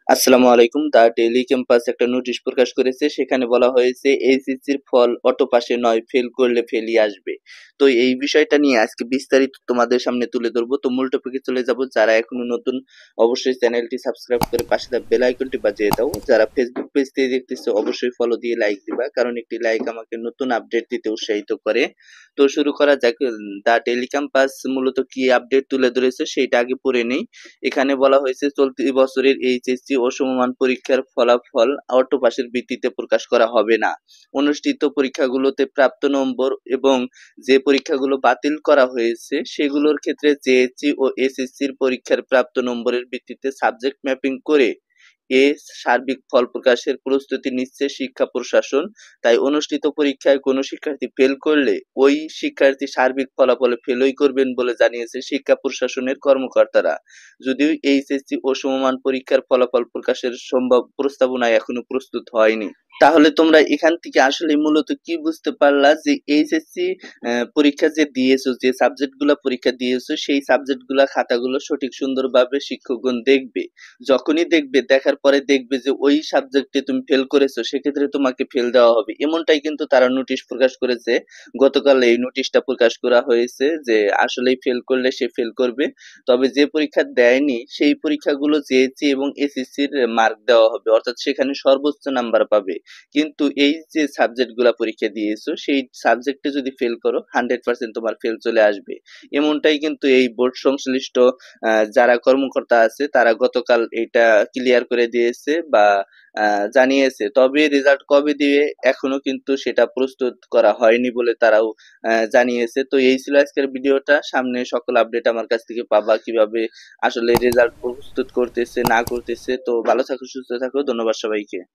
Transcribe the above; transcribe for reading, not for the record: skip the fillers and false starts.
আসসালামু আলাইকুম। দা daily campus একটা নোটিশ প্রকাশ করেছে। সেখানে বলা হয়েছে এইচএসসির ফল অটো পাসে নয়, ফেল করলে ফেলই আসবে। তো এই বিষয়টা নিয়ে আজকে বিস্তারিত তোমাদের সামনে তুলে ধরবো। তো মূল টপিকে চলে যাব। যারা এখনো নতুন অবশ্যই চ্যানেলটি সাবস্ক্রাইব করে পাশে থাকা বেল আইকনটি বাজিয়ে দাও। যারা ফেসবুক পেজ থেকে দেখতেছো অবশ্যই ফলো দিয়ে লাইক দিবা, কারণ একটি লাইক আমাকে নতুন আপডেট দিতে উৎসাহিত করে। তো শুরু করা যাক। দা ডেইলি ক্যাম্পাস মূলত কি আপডেট তুলে ধরেছে সেইটা আগে পড়ে নেই। এখানে বলা হয়েছে চলতি বছরের এইচএসসি ও সমমান পরীক্ষার ফলাফল অটো পাসের ভিত্তিতে প্রকাশ করা হবে না। অনুষ্ঠিত পরীক্ষাগুলোতে প্রাপ্ত নম্বর এবং যে পরীক্ষাগুলো বাতিল করা হয়েছে সেগুলোর ক্ষেত্রে জেএসসি ও এসএসসির পরীক্ষার প্রাপ্ত নম্বরের ভিত্তিতে সাবজেক্ট ম্যাপিং করে এ সার্বিক ফল প্রকাশের প্রস্তুতি নিচ্ছে শিক্ষা প্রশাসন। তাই অনুষ্ঠিত পরীক্ষায় কোনো শিক্ষার্থী ফেল করলে ওই শিক্ষার্থী সার্বিক ফলাফলে ফেলই করবেন বলে জানিয়েছে শিক্ষা প্রশাসনের কর্মকর্তারা। যদিও এইচএসসি ও সমমান পরীক্ষার ফলাফল প্রকাশের সম্ভব প্রস্তাবনা এখনো প্রস্তুত হয়নি। তাহলে তোমরা এখান থেকে আসলে মূলত কি বুঝতে পারলা যে এইচএসসি পরীক্ষা যে দিয়েছো, যে সাবজেক্টগুলো পরীক্ষা দিয়েছো সেই সাবজেক্টগুলো খাতাগুলো সঠিক সুন্দরভাবে শিক্ষকগণ দেখবে। যখনই দেখবে, দেখার পরে দেখবে যে ওই সাবজেক্টে তুমি ফেল করেছো, সেক্ষেত্রে তোমাকে ফেল দেওয়া হবে। এমনটাই কিন্তু তারা নোটিশ প্রকাশ করেছে। গতকাল এই নোটিশটা প্রকাশ করা হয়েছে যে আসলেই ফেল করলে সে ফেল করবে। তবে যে পরীক্ষা দেয়নি সেই পরীক্ষাগুলো জেএসসি এবং এসএসসির মার্ক দেওয়া হবে, অর্থাৎ সেখানে সর্বোচ্চ নাম্বার পাবে। কিন্তু এই যে সাবজেক্টগুলো পরীক্ষা দিয়েছো সেই সাবজেক্টে যদি ফেল করো 100% তোমার ফেল চলে আসবে। এমনটাই কিন্তু এই বোর্ড সংশ্লিষ্ট যারা কর্মকর্তা আছে তারা গতকাল এটা ক্লিয়ার করে দিয়েছে বা জানিয়েছে। তবে রেজাল্ট কবে দিবে এখনো কিন্তু সেটা প্রস্তুত করা হয়নি বলে তারাও জানিয়েছে। তো এই ছিল আজকের ভিডিওটা। সামনে সকল আপডেট আমার কাছ থেকে পাবা, কিভাবে আসলে রেজাল্ট প্রস্তুত করতেছে না করতেছে। তো ভালো থাকো, সুস্থ থাকো। ধন্যবাদ সবাইকে।